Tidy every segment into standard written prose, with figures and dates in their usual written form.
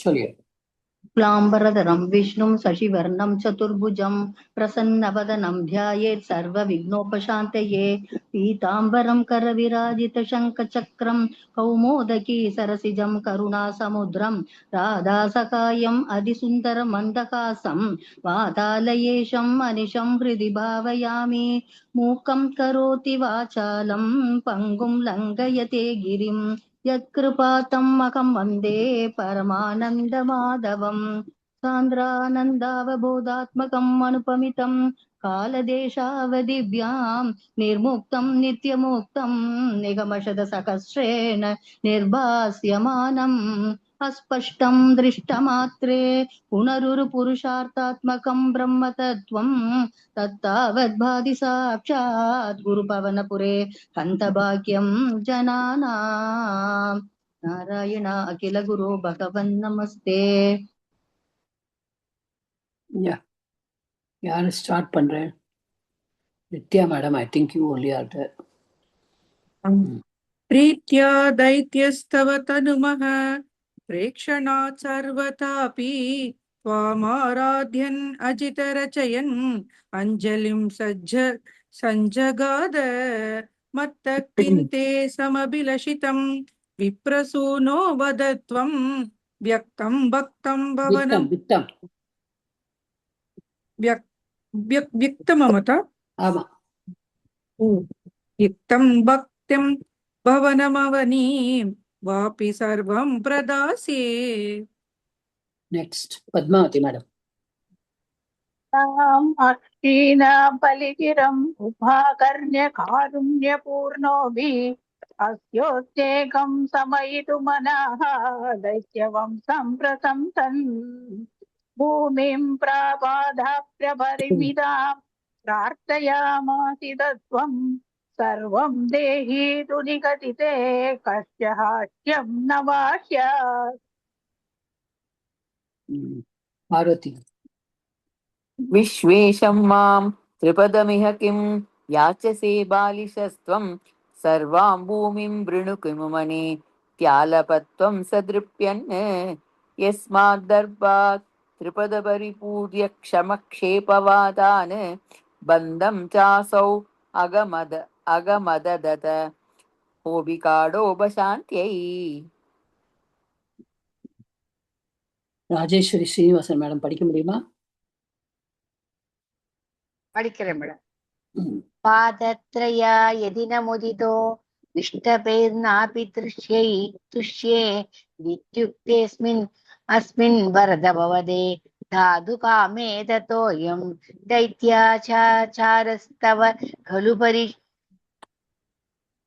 சொல்லிடு. क्लाम्बरधरं विष्णुं शशिवर्णं चतुर्भुजं प्रसन्नवदनं ध्यायेत् सर्वविघ्नोपशान्तये पीताम्बरं करविराजितशङ्खचक्रं कौमोदकी सरसिजं करुणासमुद्रं राधासखायम् अधिसुन्दरमन्दहासं वातालयेशं मनिशं हृदि भावयामि मूकं करोति वाचालं पङ्गुं लङ्घयते गिरिं यत्कृपातम् अहं वन्दे परमानन्दमाधवम् सान्द्रानन्दावबोधात्मकम् अनुपमितं कालदेशावदिव्यां निर्मुक्तं नित्यमुक्तं निगमशतसहस्रेण निर्भास्यमानम् अस्पष्टं दृष्टमात्रे पुनरुरुपुरुषार्थात्मकं ब्रह्मतत्त्वं तत्तावद्भाति साक्षात् गुरुपवनपुरे हन्तभाग्यं जनानाम् नारायण अखिल गुरु भगवन् नमस्ते. யாரு ஸ்டார்ட் பண்றேன்? Nithya madam, I think you only are there. प्रीत्या दैत्यस्तव तनुमः प्रेक्षणात् सर्वतापि त्वामाराध्यन् अजितरचयन् अञ्जलिं सञ्जगाद मत्तः किन्ते समभिलषितं विप्रसूनो वद त्वं व्यक्तं भक्तं भवनं व्यक्तममता ஆமா युक्तं भक्तिं भवनमवनीं वापि सर्वं प्रदास्ये. Next Padmavati madam. ताम् अक्षीणाबलिगिरम् उभाकर्ण्य कारुण्यपूर्णोऽभि अस्योच्चेकं समयितुमनः दैत्यवंशं प्रशंसन् भूमिं प्रापादाप्यपरिमितां प्रार्थयामासितत्वं सर्वं देहि तु निगदिते कस्य हास्यं न वाह्यात्. पार्वती. विश्वेशं मां त्रिपदमिह किं याचसे बालिशस्त्वं सर्वां भूमिं वृणुकिमुमने त्यालपत्वं सदृप्यन् यस्माद्दर्भात् त्रिपदपरिपूर्य क्षमक्षेपवादान् बन्धं चासौ अगमददत होबिकाडोपशान्त्यै. ராஜேஸ்வரி ஸ்ரீனிவாசன் மேடம் படிக்க முடியுமா? படிக்கிறேன் மேடம். பாதத்ரயா யதின முதிதோ இஷ்டபேர்னாபி துஷ்யே வித்யுக்தேஸ்மின் அஸ்மின் வரத பவதே தாது காமே ததோயம் दैत्याचारस्तव खलु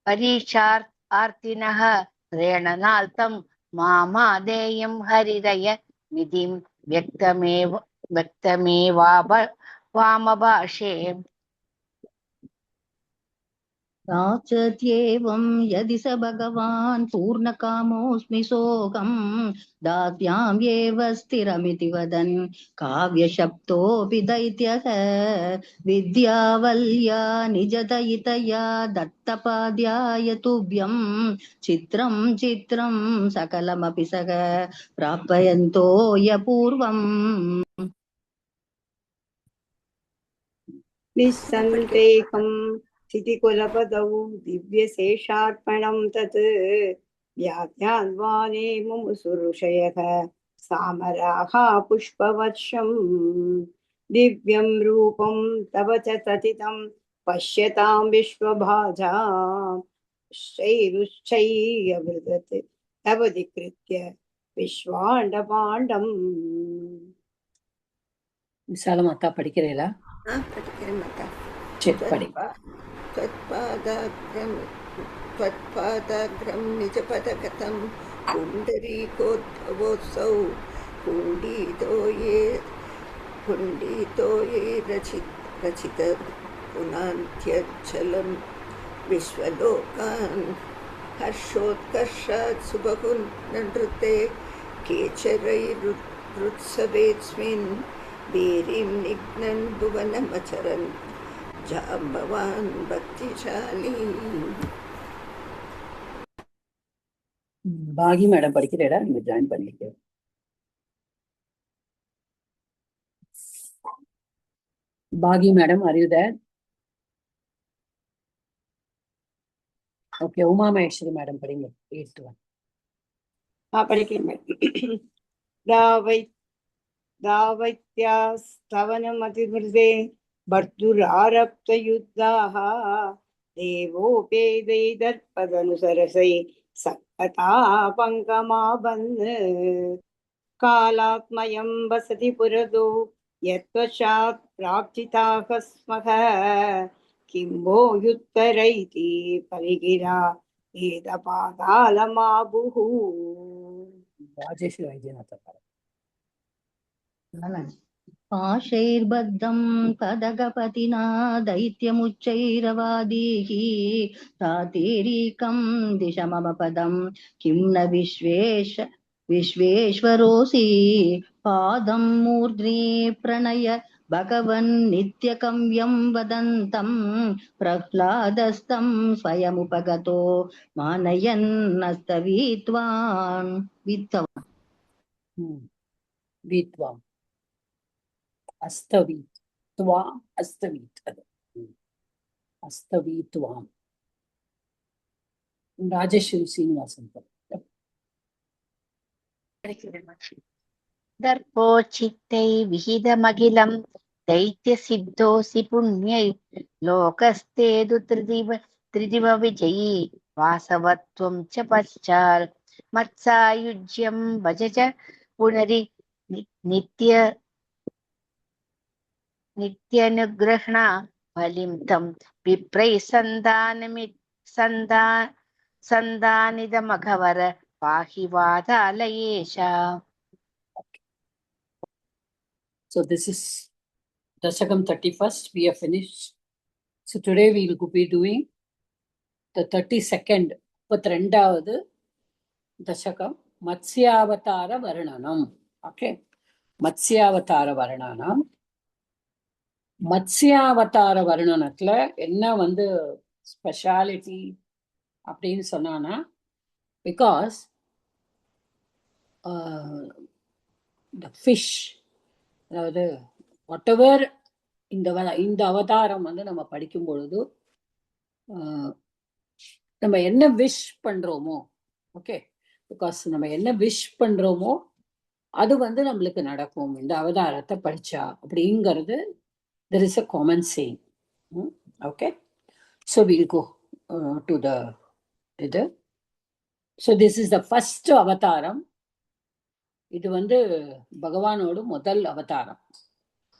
परीक्षार्थिनः प्रेरणार्थं मामादेयं हरिदय निधिं व्यक्तमेवामभाषे. राचत्येवं यदि स भगवान् पूर्णकामोऽस्मि सोऽहं दास्याम् एव स्थिरमिति वदन् काव्यशब्दोऽपि दैत्यः विद्यावल्या निजदयितया दत्तपाद्याय तुभ्यं चित्रं चित्रं सकलमपि सः प्रापयन्तो यपूर्वम्. निस्सन्देहं स्थितिकुलपदौ दिव्यशेषार्पणं तत् व्याध्यान्वाने मुमुसुऋषयः सामराः पुष्पवर्षं दिव्यं रूपं तव च तथितं पश्यतां विश्वभाजा शैरुश्चैर्यवृदत् तव धिकृत्य विश्वाण्डपाण्डम्. விசாலமாத்தா படிக்கிறீங்களா? படிக்கிறேன் மாதா. சரி படி. त्वत्पादाग्रं निजपदगतं पुण्डरीकोद्भवोत्सौ कुण्डितो ये रचित पुनान्त्यचलं विश्वलोकान् हर्षोत्कर्षात् सुबहुनृते केचरैरुत्सवेऽस्मिन् वीरिं निघ्नन् भुवनमचरन् जाम्बवान् भक्तिशाली. பாகி மேடம் படிக்கிறீடா? நீங்க ஜாயின் பண்ணிக்க. Bagi madam, are you there? Okay, Uma Maheshwari madam, படிங்க 8-1. படிக்கிறேன் மேடம். தாவை தாவைத்யாஸ்தவனமதிமிருதே பர்துராரப்தயுத்தாः தேவோபேதைதர்ப்பதனுசரசை சக்கதா பங்கமாபன் காலாத்மயம் வசதி புரதோ யத்வசாத் பிராப்திதாக ஸ்மக கிம்போ யுத்தரைதி பரிகிரா ஏதபாதாலமாபுஹு. ராஜேஸ்வரி வைத்தியநாத पाशैर्बद्धं पदगपतिना दैत्यमुच्चैरवादीः तातेरीकं दिशमपदं किं न विश्वेश्वरोऽसि पादं मूर्ध्नि प्रणय भगवन् नित्यकं यं वदन्तं प्रह्लादस्तं स्वयमुपगतो मानयन्नस्तवीत्वान् वित्तवान्. வீத்வாம் அஸ்தவீத் துவாம் அஸ்தவீத் அது அஸ்தவீத்வாம். ராஜேஸ்வரி சீனிவாசன் दर्पोचित्तै विहितमखिलं दैत्यसिद्धोऽसि पुण्यै लोकस्तेदु त्रिदिव विजयी वासवत्वं च पश्चात् मत्सायुज्यं भज च पुनरि नित्यनुग्रहणा बलिं तं विप्रैः सन्दानिदमघवर पाहि वातालयेशा. So this is Dashakam 31st. We have finished. So today we will be doing the 32nd, 32வது Dashakam, Matsyavatara Varnanam. Okay. Matsyavatara Varnanam. Matsyavatara Varnanathla என்ன வந்து ஸ்பெஷாலிட்டி அப்படின்னு சொன்னானா, because the fish, அதாவது whatever இந்த அவதாரம் வந்து நம்ம படிக்கும் பொழுது நம்ம என்ன விஷ் பண்றோமோ, ஓகே, பிகாஸ் நம்ம என்ன விஷ் பண்றோமோ அது வந்து நம்மளுக்கு நடக்கும் இந்த அவதாரத்தை படிச்சா அப்படிங்கிறது there is a common saying. Okay, so we'll go to the இது. So this is the first அவதாரம். இது வந்து பகவானோட முதல் அவதாரம்.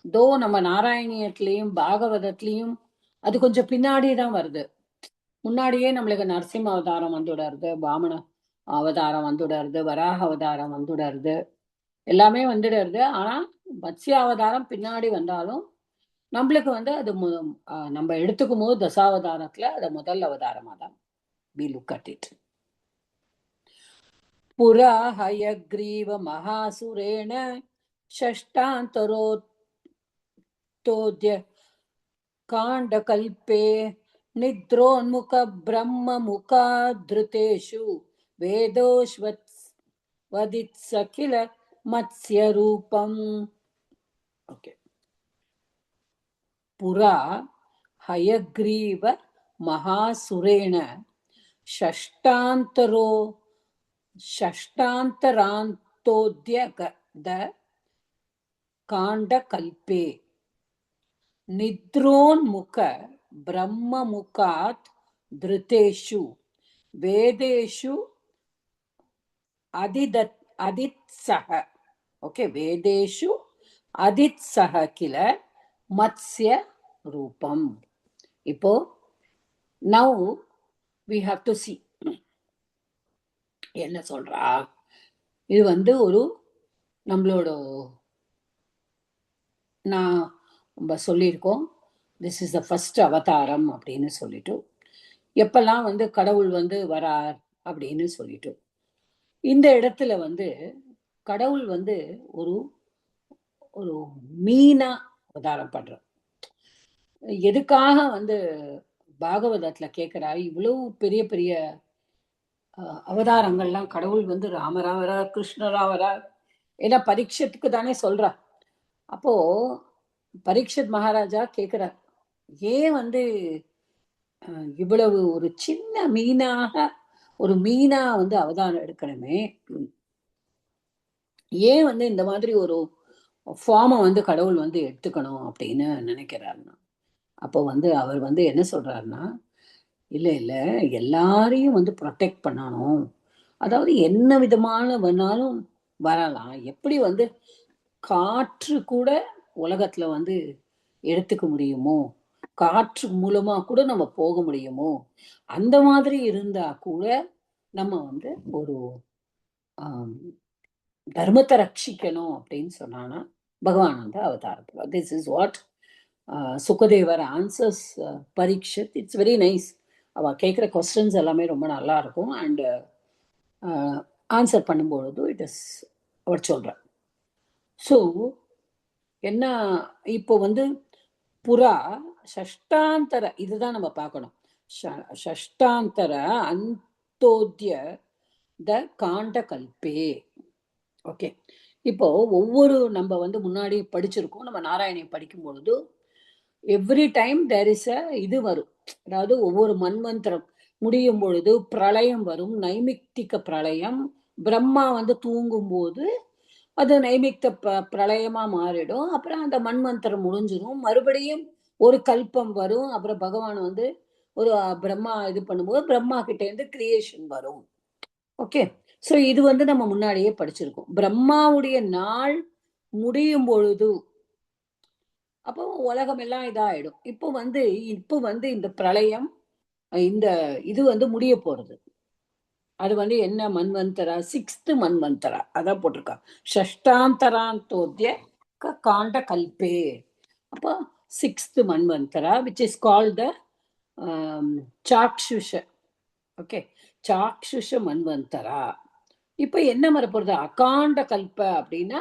தோ நம்ம நாராயணியத்திலையும் பாகவதத்திலையும் அது கொஞ்சம் பின்னாடி தான் வருது. முன்னாடியே நம்மளுக்கு நரசிம்ம அவதாரம் வந்துடுறது, வாமன அவதாரம் வந்துடுறது, வராக அவதாரம் வந்துடுறது, எல்லாமே வந்துடுறது. ஆனா மத்ஸ்ய அவதாரம் பின்னாடி வந்தாலும் நம்மளுக்கு வந்து அது நம்ம எடுத்துக்கும் போது தசாவதாரத்துல அது முதல் அவதாரமா தான் we look at it. புரா ஹயக்ரீவ மகாசுரேண ஷஷ்டாந்தரோத்ய காண்டகல்பே நித்ரோன்முக பிரம்ம முகாத்ருதேஷு வேதோஸ்வதித்ஸகில மத்ஸ்ய ரூபம். ஓகே, புரா ஹயக்ரீவ மகாசுரேண ஷஷ்டாந்தராந்தோத்ய காண்டகல்பே நித்ரோன்முக பிரம்மமுகாத் திருதேஷு வேதேஷு அதித்ஸஹ. ஓகே, வேதேஷு அதித்ஸஹ கில மத்ஸ்ய ரூபம். இப்போ now we have to see என்ன சொல்றா. இது வந்து ஒரு நம்மளோட நம்ம சொல்லியிருக்கோம், திஸ் இஸ் த ஃபர்ஸ்ட் அவதாரம் அப்படின்னு சொல்லிட்டு, எப்பெல்லாம் வந்து கடவுள் வந்து வரார் அப்படின்னு சொல்லிட்டு, இந்த இடத்துல வந்து கடவுள் வந்து ஒரு ஒரு மீனா அவதாரம் பண்ற. எதுக்காக வந்து பாகவதத்துல கேட்கிறா, இவ்வளவு பெரிய பெரிய அவதாரங்கள்லாம் கடவுள் வந்து ராமரா வரார், கிருஷ்ணரா வரார், ஏன்னா பரீட்சத்துக்கு தானே சொல்றா. அப்போ பரீட்சித் மகாராஜா கேக்குறார், ஏன் வந்து இவ்வளவு ஒரு சின்ன மீனாக ஒரு மீனா வந்து அவதாரம் எடுக்கணுமே, ஏன் வந்து இந்த மாதிரி ஒரு ஃபார்மை வந்து கடவுள் வந்து எடுத்துக்கணும் அப்படின்னு நினைக்கிறாருன்னா, அப்போ வந்து அவர் வந்து என்ன சொல்றாருன்னா, இல்ல இல்ல எல்லாரையும் வந்து ப்ரொடெக்ட் பண்ணணும். அதாவது என்ன விதமான வேணாலும் வரலாம். எப்படி வந்து காற்று கூட உலகத்துல வந்து எடுத்துக்க முடியுமோ, காற்று மூலமா கூட நம்ம போக முடியுமோ, அந்த மாதிரி இருந்தா கூட நம்ம வந்து ஒரு ஆம், தர்மத்தை ரட்சிக்கணும் அப்படின்னு சொன்னானா பகவான் வந்து அவதாரத்துல. This is what Sukadevar answers Parikshit. It's very nice. அவ கேட்குற கொஸ்டின்ஸ் எல்லாமே ரொம்ப நல்லா இருக்கும். அண்ட் ஆன்சர் பண்ணும்பொழுது இட் இஸ் அவர் சொல்ற. ஸோ என்ன, இப்போ வந்து புறா ஷஷ்டாந்தர, இதுதான் நம்ம பார்க்கணும். ஷஷ்டாந்தர அந்தோத்திய த காண்ட கல்பே. ஓகே, இப்போ ஒவ்வொரு நம்ம வந்து முன்னாடி படிச்சிருக்கோம். நம்ம நாராயணியம் படிக்கும் பொழுது every time there is a இது வரும். அதாவது ஒவ்வொரு மன்வந்திரம் முடியும் பொழுது பிரளயம் வரும், நைமித்திக பிரளயம். பிரம்மா வந்து தூங்கும் போது அது நைமித்த பிரளயமா மாறிடும். அப்புறம் அந்த மன்வந்திரம் முடிஞ்சிடும், மறுபடியும் ஒரு கல்பம் வரும். அப்புறம் பகவான் வந்து ஒரு பிரம்மா இது பண்ணும்போது பிரம்மா கிட்ட இருந்து கிரியேஷன் வரும். ஓகே, ஸோ இது வந்து நம்ம முன்னாடியே படிச்சிருக்கோம். பிரம்மாவுடைய நாள் முடியும் பொழுது அப்போ உலகம் எல்லாம் இதாயிடும். இப்போ வந்து இந்த பிரளயம், இந்த இது வந்து முடிய போறது. அது வந்து என்ன மன்வந்தரா, 6th மன்வந்தரா, அதான் போட்டிருக்கா. ஷஷ்டாந்தராந்தோத்திய காண்ட கல்பே. அப்போ 6th Manvantara which is called the Chakshusha. Okay, Chakshusha Manvantara. இப்ப என்ன வரப்போறது, அகாண்ட கல்ப அப்படின்னா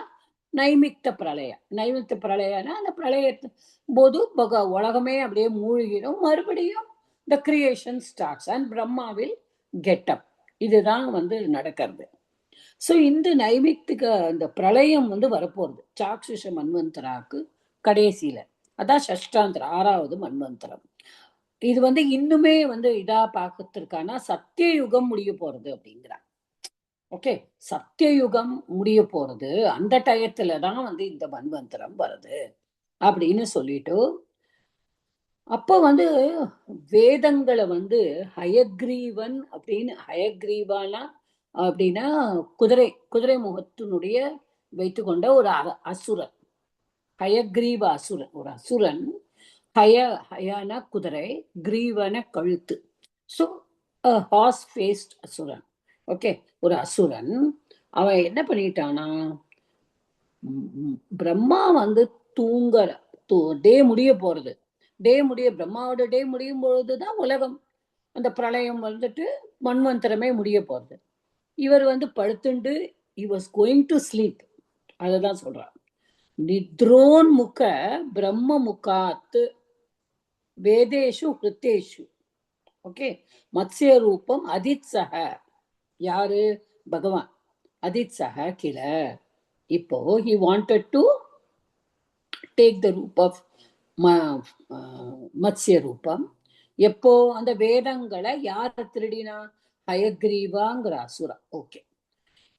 நைமித்த பிரளய. நைமித்த பிரளயனா அந்த பிரளயத்து போது உலகமே அப்படியே மூழ்கிடும், மறுபடியும் த creation starts and Brahma will get up. இதுதான் வந்து நடக்கிறது. ஸோ இந்த நைமித்திக இந்த பிரளயம் வந்து வரப்போறது சாக்ஷுஷ மன்வந்தராக்கு கடைசியில. அதான் ஷஷ்டாந்திர 6வது மன்வந்தரம். இது வந்து இன்னுமே வந்து இதா பார்க்கறதுக்கான சத்தியயுகம் முடிய போறது அப்படிங்கிறார். ஓகே, சத்தியயுகம் முடிய போறது, அந்த டயத்துலதான் வந்து இந்த மன்வந்தரம் வருது அப்படின்னு சொல்லிட்டு, அப்ப வந்து வேதங்களை வந்து ஹயக்ரீவன் அப்படின்னு, ஹயக்ரீவானா அப்படின்னா குதிரை முகத்தினுடைய வைத்துக்கொண்ட ஒரு அசுரன். ஹயக்ரீவ அசுரன், ஒரு அசுரன். ஹயான குதிரை, கிரீவன கழுத்து. ஸோ ஹார்ஸ் ஃபேஸ்ட் அசுரன். ஓகே, ஒரு அசுரன். அவன் என்ன பண்ணிட்டானா, பிரம்மா வந்து தூங்குற டே முடிய போறது. பிரம்மாவோட டே முடியும் பொழுதுதான் உலகம் அந்த பிரளயம் வந்துட்டு மன்வந்தரமே முடிய போறது. இவர் வந்து படுத்துண்டு he was going to sleep. அததான் சொல்றார். நித்ரோன் முக பிரம்ம முகாத் வேதேஷு ஹிருத்தேஷு. ஓகே, மத்ஸ்ய ரூபம் அதித்சக. யாரு, பகவான். அதித்சக கில. இப்போ he wanted to take the roop of Matsya ரூபம். எப்போ, அந்த வேதங்களை யார திருடினா, ஹயக்ரீவாங்கிற அசுரா. ஓகே,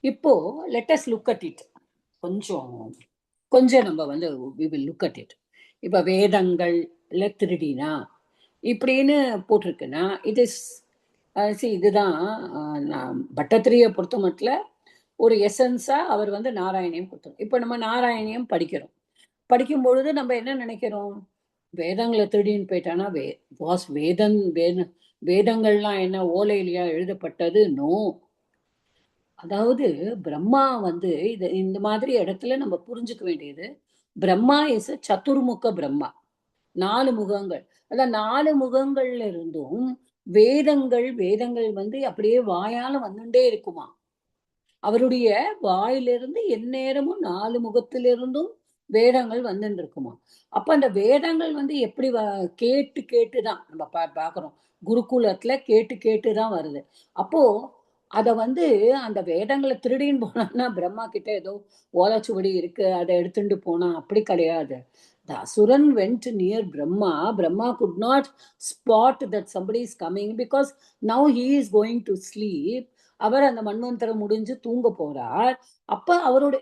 இப்போ let us look at it. கொஞ்சம் நம்ம வந்து we will look at it. இப்ப வேதங்கள்ல திருடினா இப்படின்னு போட்டிருக்குன்னா இட் இஸ் இதுதான் பட்டத்திரிய பொறுத்த மட்டும் ஒரு எசன்ஸா அவர் வந்து நாராயணியம் கொடுத்தோம். இப்ப நம்ம நாராயணியம் படிக்கும் பொழுது நம்ம என்ன நினைக்கிறோம், வேதங்களை திருடின்னு போயிட்டானா வேதங்கள்லாம் என்ன ஓலையிலயா எழுதப்பட்டது? நோ. அதாவது பிரம்மா வந்து இந்த மாதிரி இடத்துல நம்ம புரிஞ்சுக்க வேண்டியது, பிரம்மா இஸ் சதுர்முக பிரம்மா, 4 முகங்கள். அதான் 4 முகங்கள்ல இருந்தும் வேதங்கள் வந்து அப்படியே வாயால வந்துட்டே இருக்குமா. அவருடைய வாயிலிருந்து எந்நேரமும் 4 முகத்திலிருந்தும் வேதங்கள் வந்துட்டு இருக்குமா. அப்ப அந்த வேதங்கள் வந்து எப்படி கேட்டுதான் நம்ம பாக்குறோம். குருகுலத்துல கேட்டுதான் வருது. அப்போ அத வந்து அந்த வேதங்களை திருடின்னு போனான்னா பிரம்மா கிட்ட ஏதோ ஓலைச்சுவடி இருக்கு அதை எடுத்துட்டு போனா அப்படி கிடையாது. The Asuran went near Brahma. Brahma could not spot that somebody is coming because now he is going to sleep. அவர் அந்த மன்வந்தரம் முடிஞ்சு தூங்க போறார். அப்ப அவரோட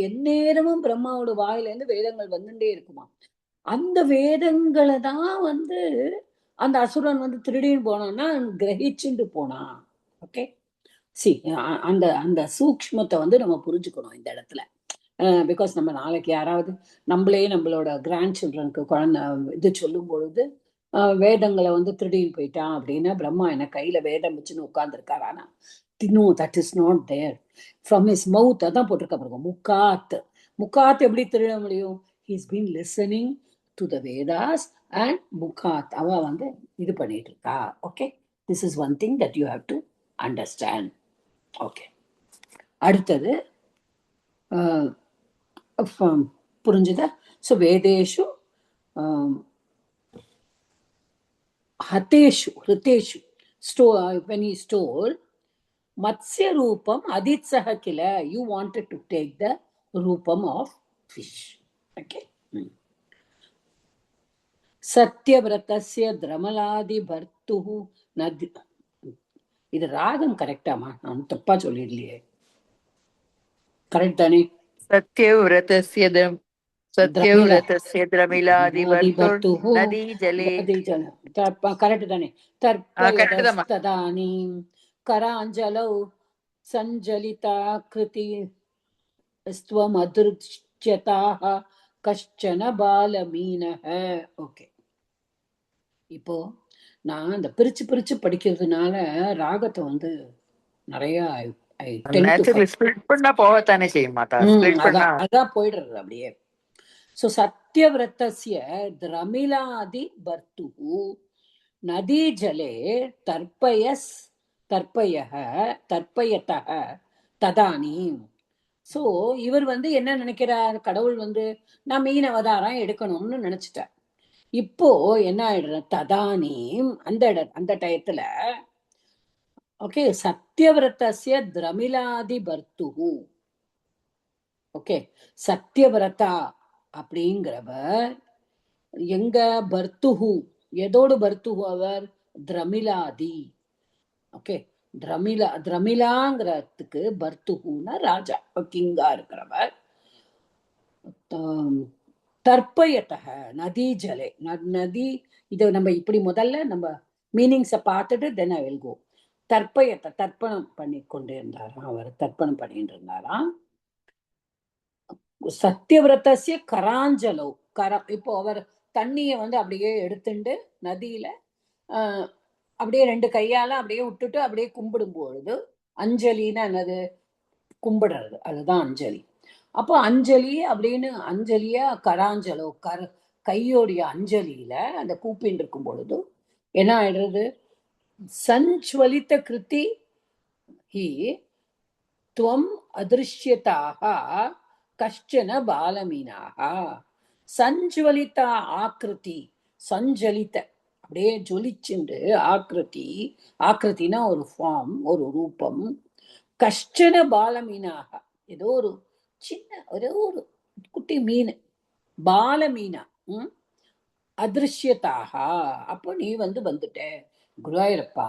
எந்நேரமும் பிரம்மாவோட வாயில இருந்து வேதங்கள் வந்துட்டே இருக்குமா. அந்த வேதங்களை தான் வந்து அந்த அசுரன் வந்து திருடின்னு போனான்னா கிரகிச்சுட்டு போனான். ஓகே, சி அந்த அந்த சூக்ஷ்மத்தை வந்து நம்ம புரிஞ்சுக்கணும் இந்த இடத்துல. பிகாஸ் நம்ம நாளைக்கு யாராவது நம்மளே நம்மளோட கிராண்ட் சில்ட்ரனுக்கு குழந்தை இது சொல்லும் பொழுது வேதங்களை வந்து திருடின்னு போயிட்டான் அப்படின்னா பிரம்மா என்ன கையில வேதம் வச்சுன்னு உட்கார்ந்துருக்காரு. ஆனா no, that is not there. From his mouth அதான் போட்டிருக்க பாருங்க, முக்காத். முக்காத் எப்படி திருட முடியும்? He's been listening to the Vedas and முக்காத் அவ வந்து இது பண்ணிட்டு இருக்கா. Okay, this is one thing that you have to understand. Okay, அடுத்தது புரிஞ்சுதா? ஸோ வேதேஷு ஹதேஷு ஹிருதேஷு when he stole Matsya Rupam Aditsaha Kila, you wanted to take the Rupam of fish. Okay. Satyavratasya Dramaladi Bhartuhu Nadi. இது ராகம் கரெக்டாமா? நான் தப்பா சொல்லிடலையே. Correct தானே? சத்யவ்ரதஸ்ய திரமிலாதிபர்த்துஹு நதி ஜலே. கரெக்ட் தானே? தர்ப்பயதஸ்ததானீம் கராஞ்சலௌ சஞ்சலிதாக்ருதி ஸ்வம் அதிருச்யதாஹ கஷ்சன பாலமீனஹ. ஓகே, இப்போ நான் அந்த பிரிச்சு பிரிச்சு படிக்கிறதுனால ராகத்தை வந்து நிறைய அதான் போயிடுறது அப்படியே. சோ சத்யவிரதஸ்ய திரமிலாதி பர்த்துஹு நதி ஜலே தர்ப்பயதஹ ததானீம். சோ இவர் வந்து என்ன நினைக்கிறார்? கடவுள் வந்து நான் மீன் அவதாரம் எடுக்கணும்னு நினைச்சிட்டார். இப்போ என்ன ஆயிடுற? ததானீம் அந்த டயத்துல ஓகே, சத்யவிரதஸ்ய திரமிலாதி பர்த்துஹு. ஓகே, சத்யவிரதா அப்படிங்கிறவர் எங்க? பர்த்துஹு. எதோடு பர்த்துஹு அவர்? திரமிலாதி. ஓகே, திரமிலாங்கிறதுக்கு பர்த்துஹுன்னா ராஜா, கிங்கா இருக்கிறவர். தர்ப்பயத்தக நதி ஜலே, நதி. இதை நம்ம இப்படி முதல்ல நம்ம மீனிங்ஸை பார்த்துட்டு தென் ஐ வில் கோ. தர்ப்பணம் பண்ணி கொண்டு இருந்தாராம், அவர் தர்ப்பணம் பண்ணிட்டு இருந்தாராம். சத்யவிரதஸ்ய கராஞ்சலோ இப்போ அவர் தண்ணிய வந்து அப்படியே எடுத்துட்டு நதியில அப்படியே ரெண்டு கையால அப்படியே விட்டுட்டு அப்படியே கும்பிடும் பொழுது, அஞ்சலின்னா என்னது? கும்பிடுறது, அதுதான் அஞ்சலி. அப்போ அஞ்சலி அப்படின்னு அஞ்சலியா கராஞ்சலோ கையோடைய அஞ்சலியில அந்த கூப்பின்னு இருக்கும் பொழுது என்ன ஆயிடுறது? சஞ்சுவலித கிருதி ஹி துவம் அதிருஷ்யதாக கஷ்டன பாலமீனாக. சஞ்சுவலித ஆக்கிருதி, சஞ்சலித்த அப்படியே ஜொலிச்சுண்டு, ஆக்கிருத்தினா ஒரு ஃபார்ம், ஒரு ரூபம். கஷ்டன பாலமீனாக, ஏதோ ஒரு சின்ன ஒரே ஒரு குட்டி மீன், பாலமீனா. அதிருஷ்யதாக, அப்போ நீ வந்துட்ட குருவாயூரப்பா.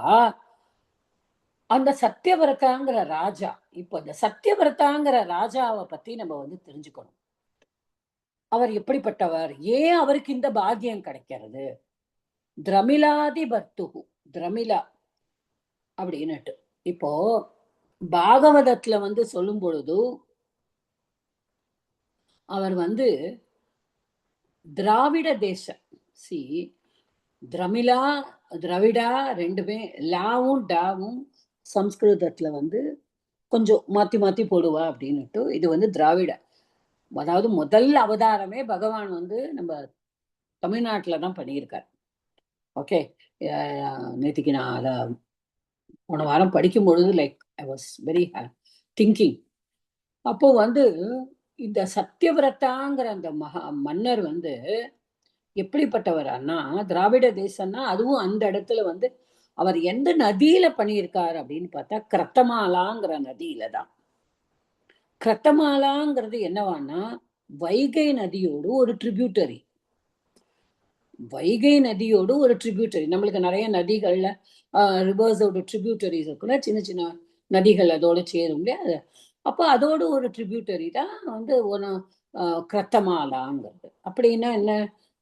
அந்த சத்யவிரதாங்கிற ராஜா, இப்போ அந்த சத்யவிரதாங்கிற ராஜாவை பத்தி நம்ம வந்து தெரிஞ்சுக்கணும். அவர் எப்படிப்பட்டவர்? ஏன் அவருக்கு இந்த பாக்கியம் கிடைக்கிறது? திரமிலாதி பர்த்துஹு, திரமிலா அப்படின்னுட்டு இப்போ பாகவதத்துல வந்து சொல்லும் பொழுது அவர் வந்து திராவிட தேசம். திராவிடா ரெண்டுமே லாவும் டாவும் சம்ஸ்கிருதத்துல வந்து கொஞ்சம் மாத்தி போடுவா அப்படின்னுட்டு. இது வந்து திராவிட, அதாவது முதல் அவதாரமே பகவான் வந்து நம்ம தமிழ்நாட்டுலதான் பண்ணியிருக்கார். ஓகே, நேற்றுக்கு நான் அதை போன வாரம் படிக்கும் பொழுது like I was very thinking. அப்போ வந்து இந்த சத்யவிரதாங்கிற அந்த மன்னர் வந்து எப்படிப்பட்டவரான்னா, திராவிட தேசம்னா அதுவும் அந்த இடத்துல வந்து அவர் எந்த நதியில பண்ணியிருக்காரு அப்படின்னு பார்த்தா கிரத்தமாலாங்கிற நதியில தான். கிரத்தமாலாங்கிறது என்னவான்னா வைகை நதியோடு ஒரு ட்ரிபியூட்டரி. வைகை நதியோடு ஒரு ட்ரிபியூட்டரி. நம்மளுக்கு நிறைய நதிகள்ல ரிவர்ஸோட ட்ரிபியூட்டரிஸ் இருக்குல்ல, சின்ன சின்ன நதிகள் அதோட சேரும் இல்லையா. அப்போ அதோட ஒரு ட்ரிபியூட்டரி தான் வந்து ஒரு கிரத்தமாலாங்கிறது. அப்படின்னா என்ன?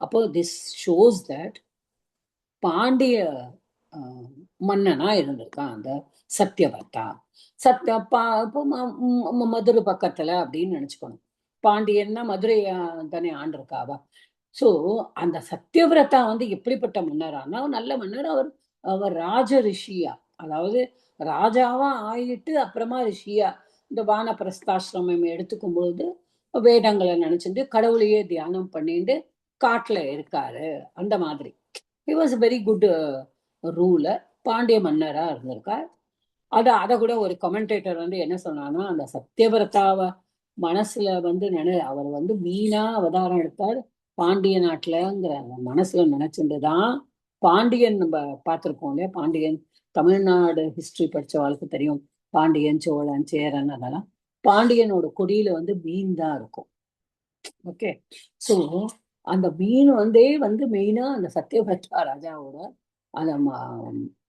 அப்போ திஸ் ஷோஸ் தட் பாண்டிய மன்னனா இருந்திருக்கான் அந்த சத்யவர்த்தா. இப்போ மதுரை பக்கத்துல அப்படின்னு நினைச்சுக்கணும். பாண்டியன்னா மதுரை தானே ஆண்டிருக்காவா. சோ அந்த சத்யவிரதா வந்து எப்படிப்பட்ட மன்னரானா நல்ல மன்னர். அவர் ராஜ ரிஷியா, அதாவது ராஜாவா ஆயிட்டு அப்புறமா ரிஷியா இந்த வானப்பிரஸ்தாசிரமம் எடுத்துக்கும் பொழுது வேதங்களை நினைச்சிட்டு கடவுளையே தியானம் பண்ணிட்டு காட்டுல இருக்காரு. அந்த மாதிரி he was a very good ruler. Pandya மன்னரா இருந்திருக்கார். அதை கூட ஒரு கமெண்டேட்டர் வந்து என்ன சொன்னான்னா, அந்த சத்யவிரதாவை மனசுல வந்து அவர் வந்து மீனா அவதாரம் எடுத்தார் பாண்டிய நாட்டுலங்கிற மனசுல நினைச்சுட்டுதான். பாண்டியன் நம்ம பார்த்திருக்கோம் இல்லையா, பாண்டியன் தமிழ்நாடு ஹிஸ்டரி படிச்சவாளுக்கு தெரியும். பாண்டியன், சோழன், சேரன் அதெல்லாம் பாண்டியனோட கொடியில வந்து மீன் தான் இருக்கும். ஓகே, சோ அந்த மீன் வந்து மெயினா அந்த சத்யவிரதா ராஜாவோட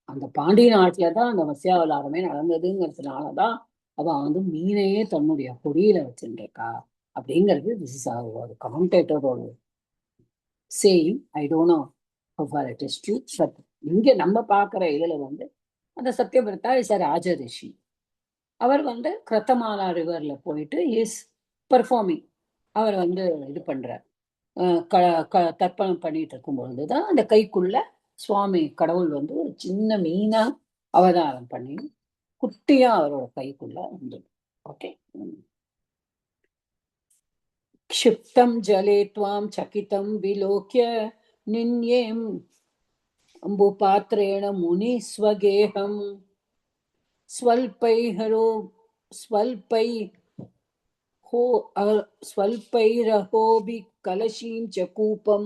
அந்த பாண்டிய நாட்டுலதான் அந்த மத்ஸ்யாவதாரமே நடந்ததுங்கிறதுனாலதான் அவ வந்து மீனையே தன்னுடைய கொடியில வச்சுருக்கா அப்படிங்கிறது திஸ் இஸ் ஒரு கமெண்டேட்டரோட saying. I don't know how far it is true, but இங்க நம்ம பாக்குற இதுல வந்து அந்த சத்யவிரதா இஸ் அ ராஜ ரிஷி. அவர் வந்து கிரத்தமாலா ரிவர்ல போயிட்டு இஸ் பெர்ஃபார்மிங். அவர் வந்து இது பண்றார், தர்ப்பணம் பண்ணிட்டு இருக்கும் பொழுதுதான் அந்த கைக்குள்ள சுவாமி கடவுள் வந்து ஒரு சின்ன மீனா அவதாரம் பண்ணி குட்டியா அவரோட கைக்குள்ள வந்து. ஓகே, क्षिप्तं जले त्वां चकितं विलोक्य निन्येम् अम्बुपात्रेण मुनिस्वगेहं स्वल्पैरहोऽपि कलशीं च कूपं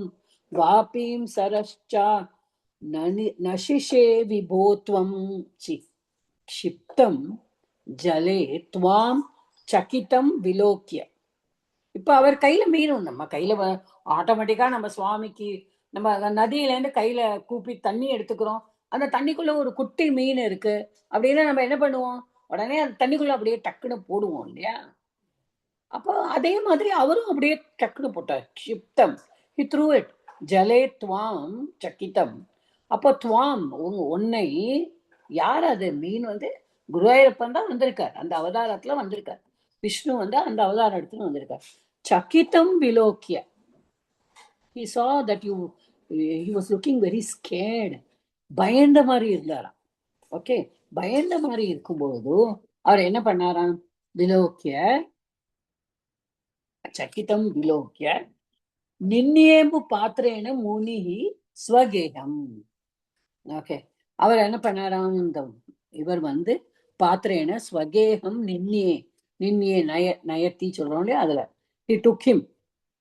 वापीं सरश्च नशिषे विभो त्वं क्षिप्तं जले त्वां चकितं विलोक्य. இப்ப அவர் கையில மீனும், நம்ம கையில ஆட்டோமேட்டிக்கா நம்ம சுவாமிக்கு நம்ம நதியில இருந்து கையில கூப்பி தண்ணி எடுத்துக்கிறோம். அந்த தண்ணிக்குள்ள ஒரு குட்டி மீன் இருக்கு அப்படின்னா நம்ம என்ன பண்ணுவோம், உடனே அந்த தண்ணிக்குள்ள அப்படியே டக்குன்னு போடுவோம் இல்லையா. அப்போ அதே மாதிரி அவரும் அப்படியே டக்குன்னு போட்டார். க்ஷிப்தம், he threw it. ஜலே துவாம் சக்கிதம். அப்போ துவாம் உன்னை, யார் அது? மீன் வந்து குருவாயூரப்பன் தான் வந்திருக்கார், அந்த அவதாரத்துல வந்திருக்கார். விஷ்ணு வந்து அந்த அவதாரம் எடுத்துன்னு வந்திருக்கார். சக்கிதம் விலோக்கிய, he saw that he was looking very scared. பயந்த மாதிரி இருந்தாராம். ஓகே, பயந்த மாதிரி இருக்கும்போது அவர் என்ன பண்ணாராம்? விலோக்கிய, சக்கிதம் விலோக்கிய நின்னியேம்பு பாத்திரேன முனிஹி ஸ்வகேகம். ஓகே, அவர் என்ன பண்ணாராம்? இவர் வந்து பாத்திரேன ஸ்வகேகம் நின்னியே நயத்தி சொல்றோம் இல்லையா, அதுல he took him.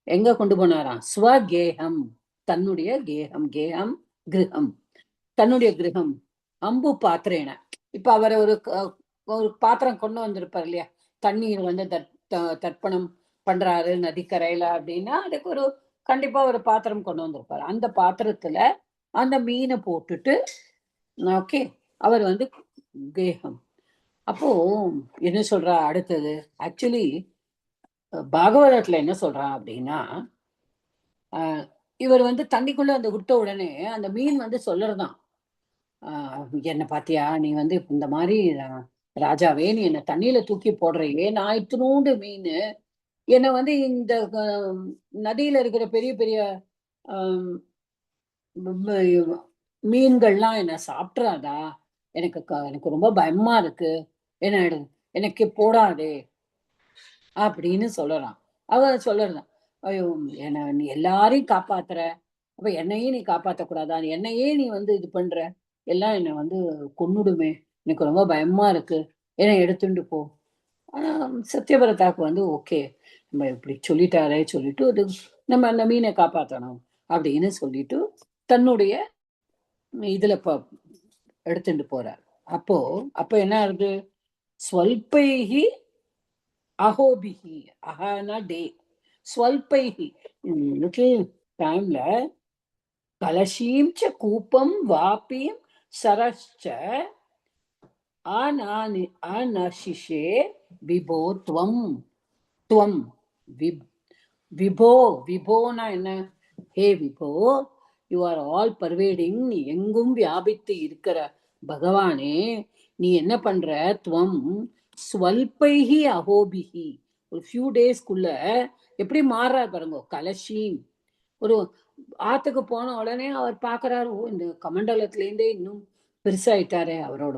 எங்க கொண்டு போனாராம்? ஸ்வகேகம், தன்னுடைய கேகம். கேகம் கிரகம், தன்னுடைய கிரகம். அம்பு பாத்திரேன, இப்ப அவர் ஒரு பாத்திரம் கொண்டு வந்திருப்பார் இல்லையா, தண்ணீர் வந்து தர்ப்பணம் பண்றாரு நதிக்கரையில அப்படின்னா அதுக்கு ஒரு கண்டிப்பா ஒரு பாத்திரம் கொண்டு வந்திருப்பாரு. அந்த பாத்திரத்துல அந்த மீனை போட்டுட்டு ஓகே அவர் வந்து கேகம். அப்போ என்ன சொல்றா அடுத்தது? ஆக்சுவலி பாகவதத்துல என்ன சொல்றா அப்படின்னா, இவர் வந்து தண்ணிக்குள்ள அந்த விட்ட உடனே அந்த மீன் வந்து சொல்றதான், என்ன பாத்தியா நீ வந்து இந்த மாதிரி ராஜாவே நீ என்ன தண்ணியில தூக்கி போடுறையே, நான் இத்தினூண்டு மீன், என்னை வந்து இந்த நதியில இருக்கிற பெரிய பெரிய மீன்கள்லாம் என்ன சாப்பிட்றாதா, எனக்கு ரொம்ப பயமா இருக்கு, எனக்கு போடாதே அப்படின்னு சொல்லறான். அவ சொல்லறான், ஐயோ நீ எல்லாரையும் காப்பாத்துற, அப்ப என்னையே நீ காப்பாற்றக்கூடாதா, என்னையே நீ வந்து இது பண்ற, எல்லாம் என்னை வந்து கொன்னுடுமே, எனக்கு ரொம்ப பயமா இருக்கு, என்னை எடுத்துட்டு போ. ஆனா சத்யவிரதாக்கு வந்து ஓகே நம்ம இப்படி சொல்லிட்டாரே சொல்லிட்டு அது நம்ம அந்த மீனை காப்பாற்றணும் அப்படின்னு சொல்லிட்டு தன்னுடைய இதுல எடுத்துட்டு போறார். அப்போ என்ன ஆகுது? ஸ்வல்பைஹி அஹோபிஹி, அஹானா டே, ஸ்வல்பைஹி லிட்டில் டைம்ல கலசீம் ச கூப்பம் வாபீம் சரஸ்ச அனசிஷே விபோ துவம் துவம் விபோ. விபோனா என்ன? ஹே விபோ, யூ ஆர் ஆல் பர்வேடிங், நீ எங்கும் வியாபித்து இருக்கிற பகவானே, நீ என்ன பண்ற? துவம் ஸ்வல்பைஹி அஹோபிஹி, ஒரு ஃபியூ டேஸ்க்குள்ள எப்படி மாறுறார் பாருங்க. கலஷீம், ஒரு ஆத்துக்கு போன உடனே அவர் பாக்குறாரு, ஓ இந்த கமண்டலத்துல இருந்தே இன்னும் பெருசாயிட்டாரே, அவரோட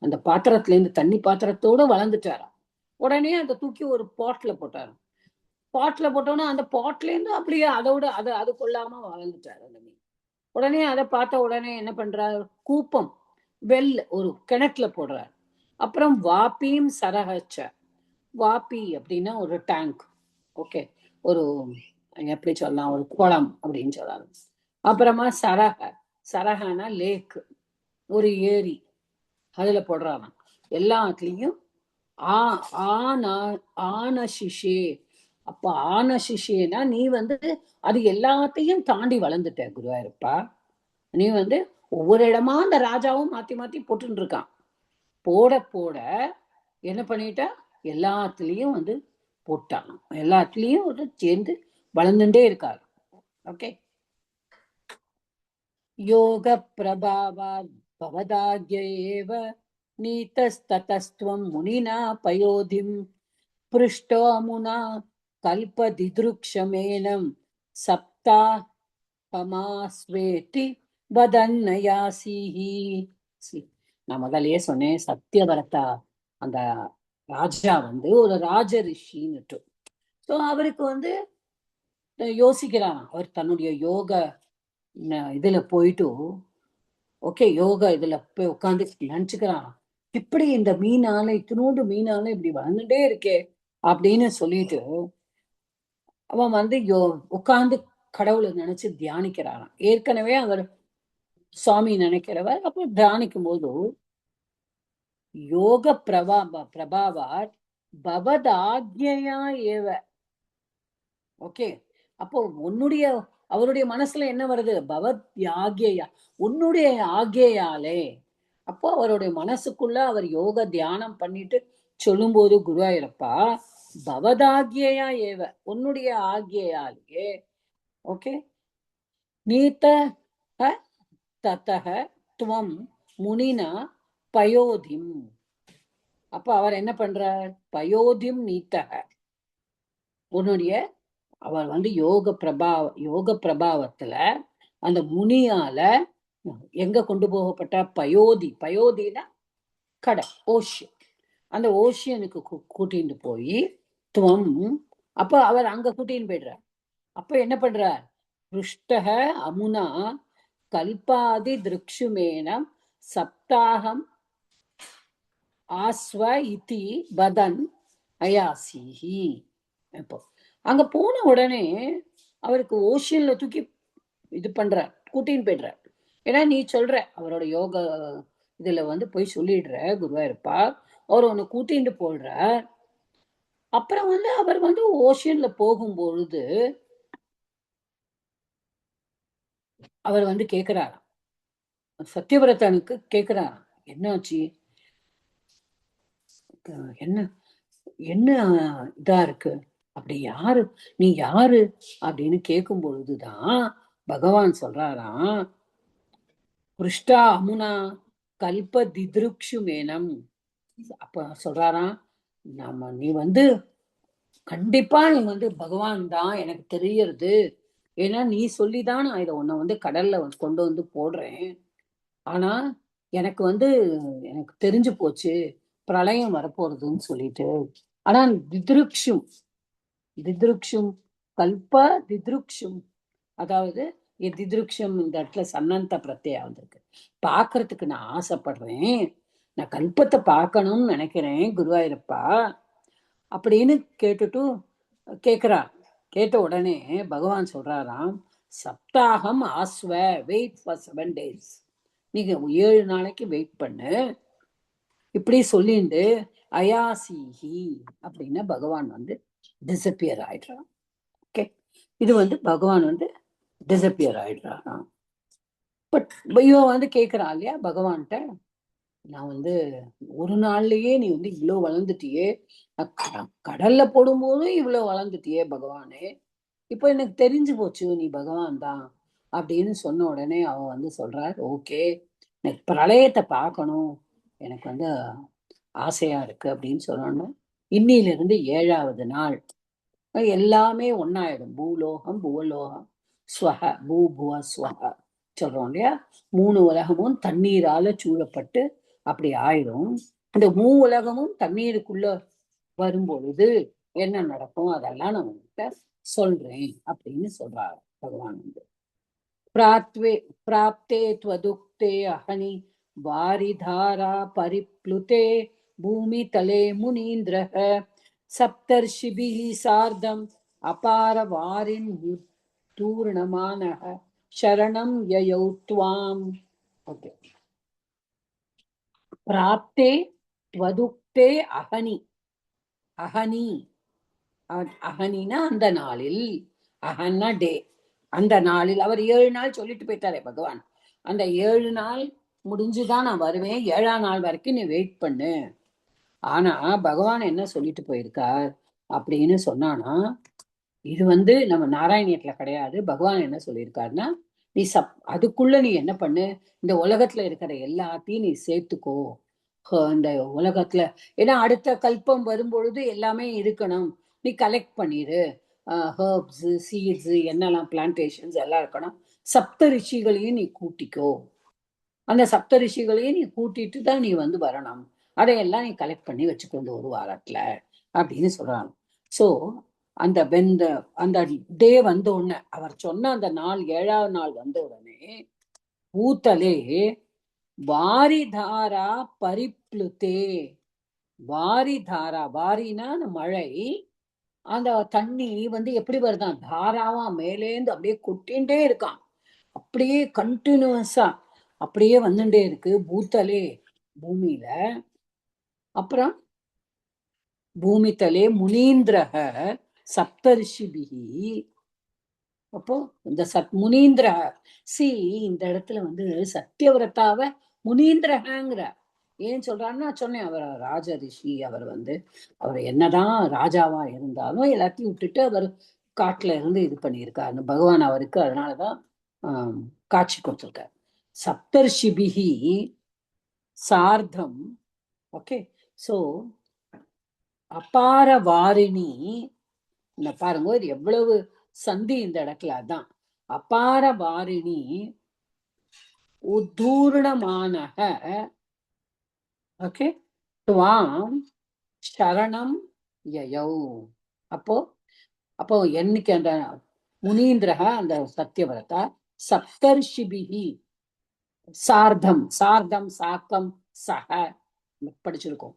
அந்த பாத்திரத்துல இருந்து தண்ணி பாத்திரத்தோட வளர்ந்துட்டாரா. உடனே அந்த தூக்கி ஒரு பாட்ல போட்டாரு. பாட்ல போட்டோன்னா அந்த பாட்ல இருந்து அப்படியே அதோட அது கொள்ளாம வளர்ந்துட்டாரு அந்த மீன். உடனே அதை பார்த்த உடனே என்ன பண்றாரு? கூப்பம், வெல், ஒரு கிணத்துல போடுறாரு. அப்புறம் வாப்பியும் சரஹச்ச, வாப்பி அப்படின்னா ஒரு டேங்க், ஓகே, ஒரு எப்படி சொல்லலாம், ஒரு குளம் அப்படின்னு சொல்லலாம். அப்புறமா சரஹனா லேக், ஒரு ஏரி, அதுல போடுறாராம். எல்லாத்துலயும் ஆனசிஷே. அப்ப ஆனசிஷேனா நீ அது எல்லாத்தையும் தாண்டி வளர்ந்துட்ட குருவாயிருப்பா. நீ ஒவ்வொரு இடமா அந்த ராஜாவும் மாத்தி மாத்தி போட்டுட்டு இருக்கான். போட போட என்ன பண்ணிட்டா? எல்லாத்துலயும் போட்டான். எல்லாத்துலயும் சேர்ந்து வளர்ந்துட்டே இருக்காரு. ஓகே. யோக பிரபாவாத் பவதாக்யேவ நீதஸ்ததஸ்த்வம் முனினா பயோதிம் பிருஷ்டோ அமுனா கல்பதித்ருக்ஷமேனம் சப்தாஹமாஸ்வேதி வதன்னயாசிஹி. நான் முதல்லயே சொன்னேன், சத்யவரதா அந்த ராஜா ஒரு ராஜ ரிஷின்னுட்டு. ஸோ அவருக்கு யோசிக்கிறான். அவர் தன்னுடைய யோக இதுல போயிட்டு, ஓகே, யோகா இதுல போய் உட்காந்து நினைச்சுக்கிறான், இப்படி இந்த மீனால, இத்தினோண்டு மீனால இப்படி வளர்ந்துட்டே இருக்கே அப்படின்னு சொல்லிட்டு அவன் உட்கார்ந்து கடவுளை நினைச்சு தியானிக்கிறாராம். ஏற்கனவே அவர் சுவாமி நினைக்கிறவர். அப்ப தியானிக்கும் போது யோக பிரபாவார் பவதாக்யா ஏவ. ஓகே, அப்போ அவருடைய மனசுல என்ன வருது? பவத் ஆக்யா, உன்னுடைய ஆக்யாலே. அப்போ அவருடைய மனசுக்குள்ள அவர் யோக தியானம் பண்ணிட்டு சொல்லும் போது, குருவாயூரப்பா பவதாக்யா ஏவ, உன்னுடைய ஆக்யாலே. ஓகே, நீத ததஹ துவம் முனினா பயோதிம். அப்ப அவர் என்ன பண்றார்? பயோதிம் நீத்தக, உன்னுடைய அவர் யோக பிரபாவத்துல அந்த முனியால எங்க கொண்டு போகப்பட்ட? பயோதினா கடல், ஓஷியன். அந்த ஓஷியனுக்கு கூட்டிட்டு போய் துவம், அப்ப அவர் அங்க கூட்டின்னு போயிடுறார். அப்ப என்ன பண்றார்? பிருஷ்டக அமுனா கல்பாதி திருக்ஷுமேனம் சப்தாகம் ஆஸ்வ இதி பதன் அயாசிஹி. இப்போ அங்க போன உடனே அவருக்கு ஓஷியன்ல தூக்கி இது பண்றார், கூட்டின்னு போயிடுறார். ஏன்னா நீ சொல்ற அவரோட யோக இதுல போய் சொல்லிடுற குருவாயிருப்பா, அவர் ஒண்ணு கூட்டிட்டு போடுறார். அப்புறம் அவர் ஓஷியன்ல போகும்பொழுது அவர் கேக்குறாராம், சத்யவிரதனுக்கு கேக்குறாராம், என்னாச்சு, என்ன என்ன இதா இருக்கு, அப்படி யாரு, நீ யாரு அப்படின்னு கேட்கும் பொழுதுதான் பகவான் சொல்றாராம், பிருஷ்டா அமுனா கல்ப தித்ருக்ஷு மேனம். அப்ப சொல்றாராம், நீ கண்டிப்பா நீ பகவான் தான் எனக்கு தெரியறது. ஏன்னா நீ சொல்லிதான் நான் இதை உன்னை கடல்ல கொண்டு போடுறேன். ஆனா எனக்கு எனக்கு தெரிஞ்சு போச்சு பிரளயம் வரப்போறதுன்னு சொல்லிட்டு. ஆனா தித்ருக்ஷும் கல்ப தித்ருக்ஷும், அதாவது தித்ருக்ஷம் இந்த இடத்துல சன்னந்த பிரத்யா வந்திருக்கு. பாக்குறதுக்கு நான் ஆசைப்படுறேன், நான் கல்பத்தை பார்க்கணும்னு நினைக்கிறேன் குருவாயூரப்பா அப்படின்னு கேக்குறார். கேட்ட உடனே பகவான் சொல்றாராம், சப்தாகம் ஆஸ்வ, வெயிட் ஃபார் 7 days. நீங்க 7 நாளைக்கு வெயிட் பண்ணு இப்படி சொல்லிட்டு அயாசிஹி அப்படின்னா பகவான் வந்து டிசப்பியர் ஆயிடுறான். ஓகே, இது வந்து பகவான் வந்து டிசப்பியர் ஆயிடுறான். பட் இவன் வந்து கேட்கறான் இல்லையா பகவான்கிட்ட, நான் வந்து ஒரு நாள்லயே நீ வந்து இவ்வளவு வளர்ந்துட்டியே, கடல்ல போடும்போதும் இவ்வளவு வளர்ந்துட்டியே பகவானே, இப்போ எனக்கு தெரிஞ்சு போச்சு நீ பகவான் தான் அப்படின்னு சொன்ன உடனே அவன் வந்து சொல்றார், ஓகே எனக்கு பிரளயத்தை பார்க்கணும், எனக்கு வந்து ஆசையா இருக்கு அப்படின்னு சொன்னோன்னு இன்னிலிருந்து 7வது நாள் எல்லாமே ஒன்னாயிடும். பூலோகம் புவலோகம் ஸ்வஹ பூபுவ ஸ்வஹ சொல்றோம் இல்லையா, 3 உலகமும் தண்ணீரால சூழப்பட்டு அப்படி ஆயிடும். இந்த 3 உலகமும் தண்ணீருக்குள்ள வரும்பொழுது என்ன நடக்கும் அதெல்லாம் நான் உங்ககிட்ட சொல்றேன் அப்படின்னு சொல்றாரு பகவான் வந்து. பிராப்தே त्वदुक्ते अहनि वारिधारा परिप्लुते भूमि तले मुनीन्द्रः सप्तर्षिभिः सार्धम् अपार वारिन्युद्धूर्णमानः शरणं ययौ त्वाम्. ओके, प्राप्ते त्वदुक्ते अहनि, अहनि அகனினா அந்த நாளில், அகன்னா டே, அந்த நாளில் அவர் 7 நாள் சொல்லிட்டு போயிட்டாரே பகவான், அந்த 7 நாள் முடிஞ்சுதான் நான் வருவேன், 7ஆம் நாள் வரைக்கும் நீ வெயிட் பண்ணு. ஆனா பகவான் என்ன சொல்லிட்டு போயிருக்கார் அப்படின்னு சொன்னானா, இது வந்து நம்ம நாராயணியத்துல கிடையாது. பகவான் என்ன சொல்லியிருக்காருன்னா, நீ அதுக்குள்ள நீ என்ன பண்ணு, இந்த உலகத்துல இருக்கிற எல்லாத்தையும் நீ சேர்த்துக்கோ இந்த உலகத்துல. ஏன்னா அடுத்த கல்பம் வரும்பொழுது எல்லாமே இருக்கணும், நீ கலெக்ட் பண்ணிடு. ஹர்ப்ஸ் சீட்ஸ் என்னெல்லாம் பிளான்டேஷன்ஸ் எல்லாம் இருக்கணும். சப்த ரிஷிகளையும் நீ கூட்டிக்கோ, அந்த சப்த ரிஷிகளையும் நீ கூட்டிட்டு தான் நீ வந்து வரணும், அதையெல்லாம் நீ கலெக்ட் பண்ணி வச்சுக்கொண்டு ஒரு வாரத்துல அப்படின்னு சொல்றாங்க. ஸோ அந்த அந்த டே வந்த உடனே, அவர் சொன்ன அந்த நாள் 7ஆவது நாள் வந்த உடனே பூத்தலே வாரிதாரா பரிப்ளுதே, வாரிதாரா, வாரினா மழை, அந்த தண்ணி வந்து எப்படி வருதான் தாராவா மேலேந்து அப்படியே கொட்டின்ண்டே இருக்கான், அப்படியே கண்டினியூஸா அப்படியே வந்துட்டே இருக்கு பூத்தலே பூமியில. அப்புறம் பூமித்தலே முனீந்திரக சப்தரிஷிபிகி. அப்போ இந்த முனீந்திர இந்த இடத்துல வந்து சத்தியவிரதாவ முனீந்திரகங்கிற ஏன் சொல்றாருன்னு நான் சொன்னேன். அவர் ராஜ ரிஷி, அவர் வந்து அவர் என்னதான் ராஜாவா இருந்தாலும் எல்லாத்தையும் விட்டுட்டு அவர் காட்டுல இருந்து இது பண்ணியிருக்காரு பகவான் அவருக்கு, அதனாலதான் காட்சி கொடுத்திருக்காரு. சப்தர்ஷிபிகி சார்த்தம். ஓகே, சோ அபார வாரிணி, பாருங்க இது எவ்வளவு சந்தி இந்த இடத்துல. அதான் அபார வாரிணி உத்தூர்ணமானக. ஓகே, துவாம் சரணம் யயௌ. அப்போ அப்போ என்னைக்கு அந்த முனீந்திரக அந்த சத்தியவரதா சப்தர்ஷிபிகி சார்த்தம், சார்த்தம் சாக்கம் சக படிச்சிருக்கோம்.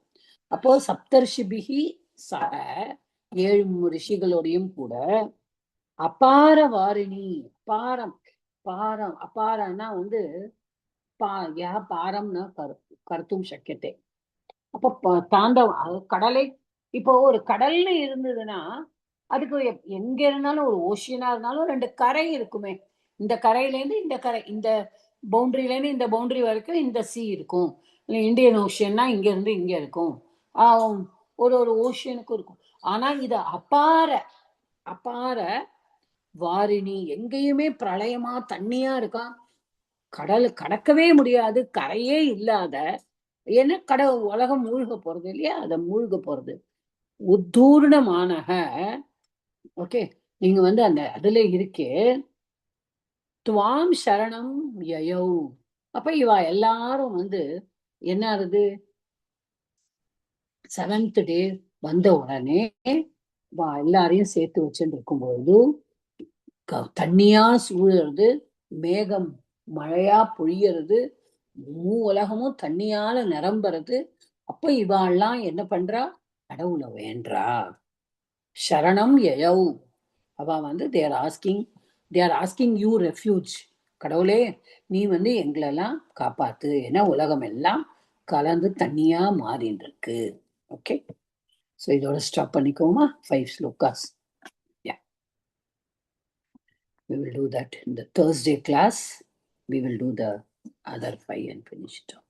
அப்போ சப்தர்ஷிபிகி சக 7 ரிஷிகளோடையும் கூட அபார வாரிணி, பாரம் பாரம் அபாரம்னா வந்து பாரம்னா கருத்தும் சக்கியத்தை. அப்ப தாண்டவம் கடலை, இப்போ ஒரு கடல்னு இருந்ததுன்னா அதுக்கு எங்க இருந்தாலும் ஒரு ஓஷியனா இருந்தாலும் 2 கரை இருக்குமே. இந்த கரையில இருந்து இந்த கரை, இந்த பவுண்டரியில இருந்து இந்த பவுண்டரி வரைக்கும் இந்த சி இருக்கும். இந்தியன் ஓஷியன்னா இங்க இருந்து இங்க இருக்கும், ஒரு ஒரு ஓஷியனுக்கும் இருக்கும். ஆனா இது அபார அபார வாரிணி, எங்கேயுமே பிரளயமா தண்ணியா இருக்கான், கடல் கடக்கவே முடியாது, கரையே இல்லாத, ஏன்னா உலகம் மூழ்க போறது இல்லையா, அத மூழ்க போறது உத்தூர்ணமானக. ஓகே, நீங்க வந்து அந்த அதுல இருக்கே துவாம் சரணம் யயௌ. அப்ப இவ எல்லாரும் வந்து என்ன ஆகுது, 7th டே வந்த உடனே எல்லாரையும் சேர்த்து வச்சுட்டு இருக்கும்பொழுது தண்ணியா சூழறது, மேகம் மழையா பொழியறது, உலகமும் தண்ணியால நிரம்புறது. அப்ப இவாள்லாம் என்ன பண்றா, கடவுள வேண்டா, சரணம் யயௌ. அவ வந்து they are asking you refuge, கடவுளே நீ வந்து எங்களெல்லாம் காப்பாத்து, ஏன்னா உலகம் எல்லாம் கலந்து தண்ணியா மாறின்னு இருக்கு. ஓகே, ஸோ இதோட ஸ்டாப் பண்ணிக்கோமா 5 slokas. We will do that in the Thursday class. We will do the other 5 and finish it off.